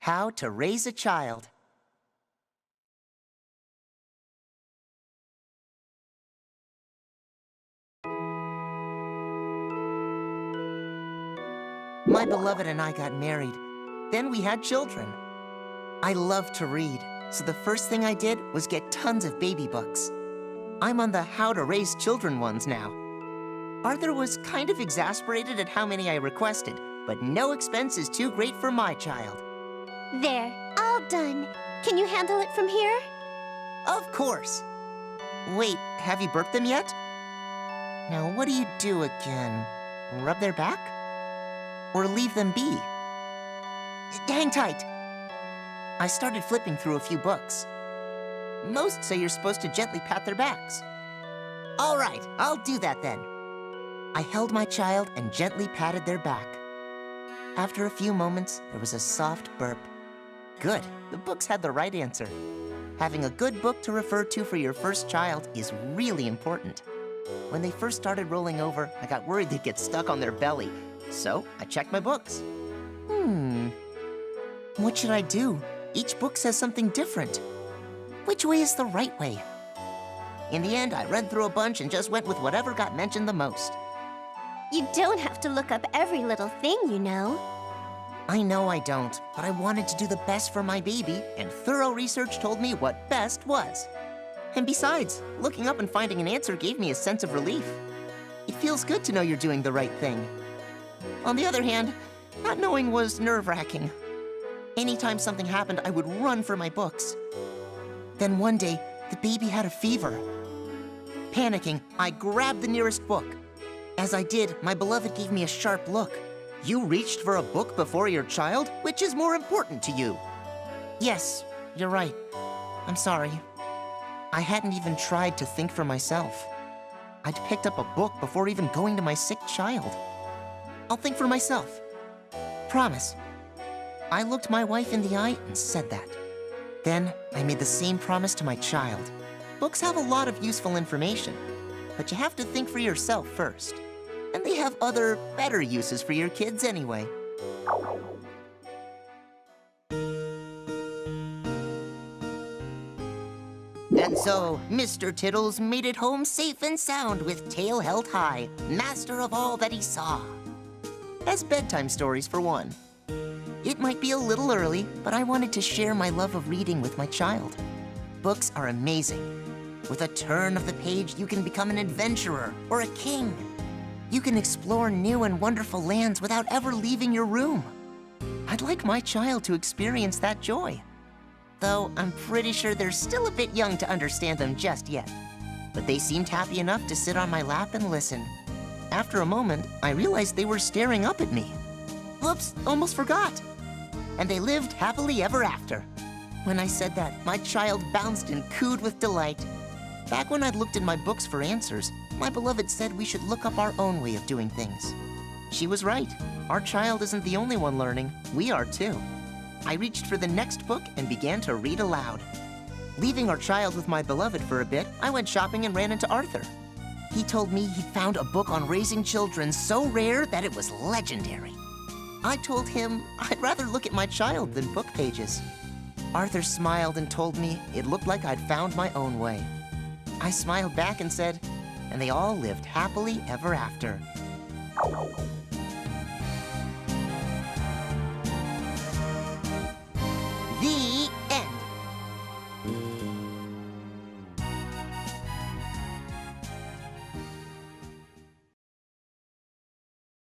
How to Raise a Child. My beloved and I got married. Then we had children. I love to read, so the first thing I did was get tons of baby books. I'm on the How to Raise Children ones now. Arthur was kind of exasperated at how many I requested, but no expense is too great for my child. There, all done. Can you handle it from here? Of course. Wait, have you burped them yet? Now, what do you do again? Rub their back? Or leave them be? Hang tight. I started flipping through a few books. Most say you're supposed to gently pat their backs. All right, I'll do that then. I held my child and gently patted their back. After a few moments, there was a soft burp. Good, the books had the right answer. Having a good book to refer to for your first child is really important. When they first started rolling over, I got worried they'd get stuck on their belly, so I checked my books. What should I do? Each book says something different. Which way is the right way? In the end, I read through a bunch and just went with whatever got mentioned the most. You don't have to look up every little thing, you know. I know I don't, but I wanted to do the best for my baby, and thorough research told me what best was. And besides, looking up and finding an answer gave me a sense of relief. It feels good to know you're doing the right thing. On the other hand, not knowing was nerve-wracking. Anytime something happened, I would run for my books. Then one day, the baby had a fever. Panicking, I grabbed the nearest book. As I did, my beloved gave me a sharp look. You reached for a book before your child? Which is more important to you? Yes, you're right. I'm sorry. I hadn't even tried to think for myself. I'd picked up a book before even going to my sick child. I'll think for myself. Promise. I looked my wife in the eye and said that. Then I made the same promise to my child. Books have a lot of useful information, but you have to think for yourself first. And they have other, better uses for your kids anyway. And so, Mr. Tittles made it home safe and sound with tail held high, master of all that he saw. As bedtime stories for one. It might be a little early, but I wanted to share my love of reading with my child. Books are amazing. With a turn of the page, you can become an adventurer or a king. You can explore new and wonderful lands without ever leaving your room. I'd like my child to experience that joy. Though I'm pretty sure they're still a bit young to understand them just yet. But they seemed happy enough to sit on my lap and listen. After a moment, I realized they were staring up at me. Whoops, almost forgot. And they lived happily ever after. When I said that, my child bounced and cooed with delight. Back when I'd looked in my books for answers, my beloved said we should look up our own way of doing things. She was right. Our child isn't the only one learning. We are too. I reached for the next book and began to read aloud. Leaving our child with my beloved for a bit, I went shopping and ran into Arthur. He told me he'd found a book on raising children so rare that it was legendary. I told him I'd rather look at my child than book pages. Arthur smiled and told me it looked like I'd found my own way. I smiled back and said, and they all lived happily ever after.